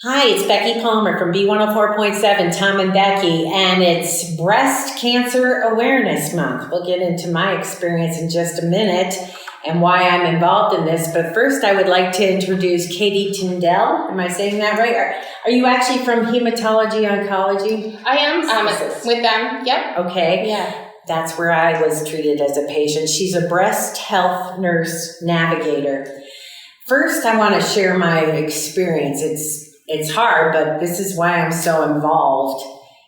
Hi, it's Becky Palmer from B104.7, Tom and Becky, and it's Breast Cancer Awareness Month. We'll get into my experience in just a minute and why I'm involved in this, but first I would like to introduce Katie Tindal. Am I saying that right? Are you actually from Hematology Oncology? I am with them, yep. Okay. Yeah. That's where I was treated as a patient. She's a breast health nurse navigator. First, I want to share my experience. It's hard, but this is why I'm so involved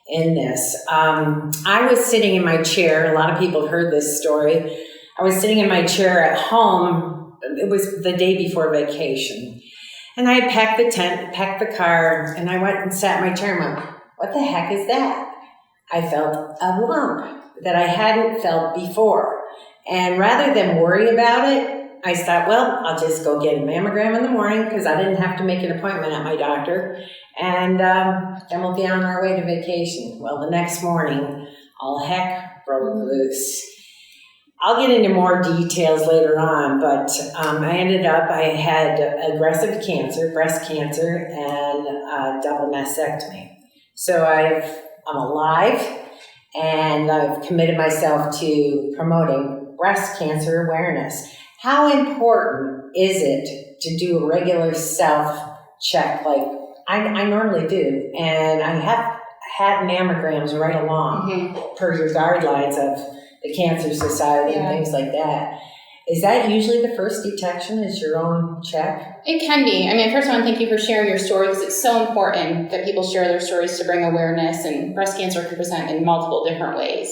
in this. I was sitting in my chair. A lot of people have heard this story. I was sitting in my chair at home. It was the day before vacation. And I had packed the tent, packed the car, and I went and sat in my chair and went, what the heck is that? I felt a lump that I hadn't felt before. And rather than worry about it, I thought, well, I'll just go get a mammogram in the morning because I didn't have to make an appointment at my doctor. And then we'll be on our way to vacation. Well, the next morning, all heck broke loose. I'll get into more details later on, but I had aggressive cancer, breast cancer, and a double mastectomy. So I'm alive, and I've committed myself to promoting breast cancer awareness. How important is it to do a regular self-check like I normally do? And I have had mammograms right along per your guidelines of the Cancer Society and things like that. Is that usually the first detection, is your own check? It can be. I mean, first I want to thank you for sharing your story because it's so important that people share their stories to bring awareness, and breast cancer can present in multiple different ways.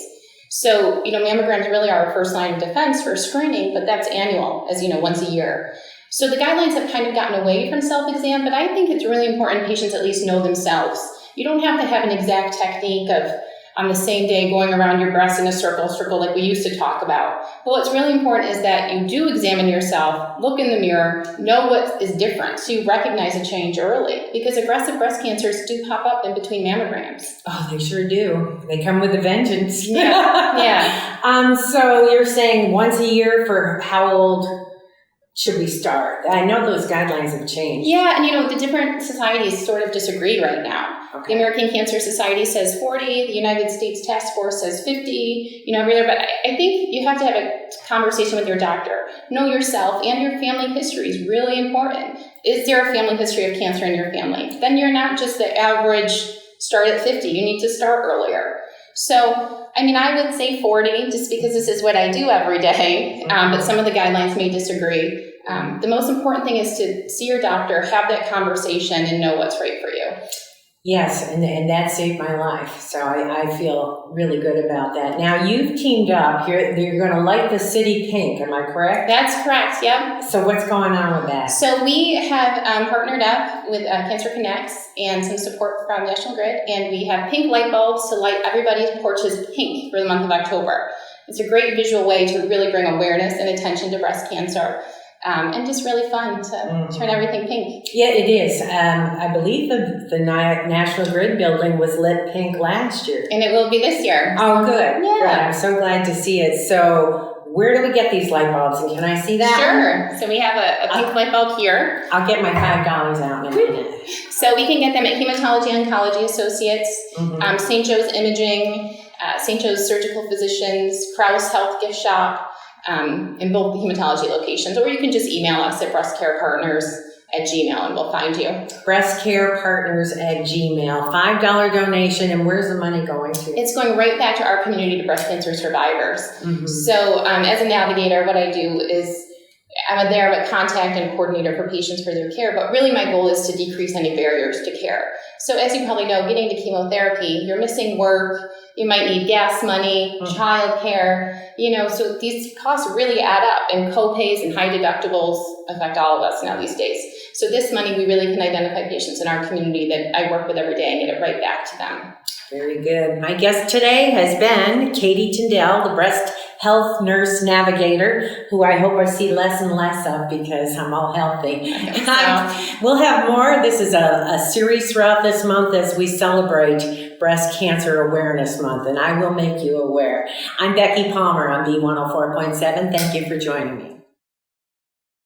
So, mammograms really are our first line of defense for screening, but that's annual, as you know, once a year. So the guidelines have kind of gotten away from self-exam, but I think it's really important patients at least know themselves. You don't have to have an exact technique of on the same day going around your breast in a circle like we used to talk about. But what's really important is that you do examine yourself, look in the mirror, know what is different, so you recognize a change early. Because aggressive breast cancers do pop up in between mammograms. Oh, they sure do. They come with a vengeance. Yeah. So you're saying once a year for how old should we start? I know those guidelines have changed. Yeah, and the different societies sort of disagree right now. Okay. The American Cancer Society says 40, the United States Task Force says 50, everywhere. But I think you have to have a conversation with your doctor. Know yourself, and your family history is really important. Is there a family history of cancer in your family? Then you're not just the average start at 50. You need to start earlier. So, I would say 40 just because this is what I do every day, but some of the guidelines may disagree. The most important thing is to see your doctor, have that conversation, and know what's right for you. Yes, and that saved my life, so I feel really good about that. Now, you've teamed up. You're going to light the city pink, am I correct? That's correct, yep. So what's going on with that? So we have partnered up with Cancer Connects and some support from National Grid, and we have pink light bulbs to light everybody's porches pink for the month of October. It's a great visual way to really bring awareness and attention to breast cancer. And just really fun to turn everything pink. Yeah, it is. I believe the National Grid building was lit pink last year. And it will be this year. Oh, good. Yeah. Good. I'm so glad to see it. So where do we get these light bulbs? And can I see that? Sure. So we have a pink light bulb here. I'll get my $5 out in a minute. So we can get them at Hematology Oncology Associates, St. Joe's Imaging, St. Joe's Surgical Physicians, Krause Health Gift Shop, in both the hematology locations, or you can just email us at breastcarepartners@gmail and we'll find you. Breastcarepartners@gmail. $5 donation, and where's the money going to? It's going right back to our community, to breast cancer survivors. So as a navigator, what I do is I'm a there contact and coordinator for patients for their care, but really my goal is to decrease any barriers to care. So as you probably know, getting to chemotherapy, you're missing work, you might need gas money, childcare, so these costs really add up, and co-pays and high deductibles affect all of us now these days. So this money, we really can identify patients in our community that I work with every day and get it right back to them. Very good. My guest today has been Katie Tindal, the breast health nurse navigator, who I hope I see less and less of because I'm all healthy. We'll have more. This is a series throughout this month as we celebrate Breast Cancer Awareness Month, and I will make you aware. I'm Becky Palmer on B104.7. Thank you for joining me.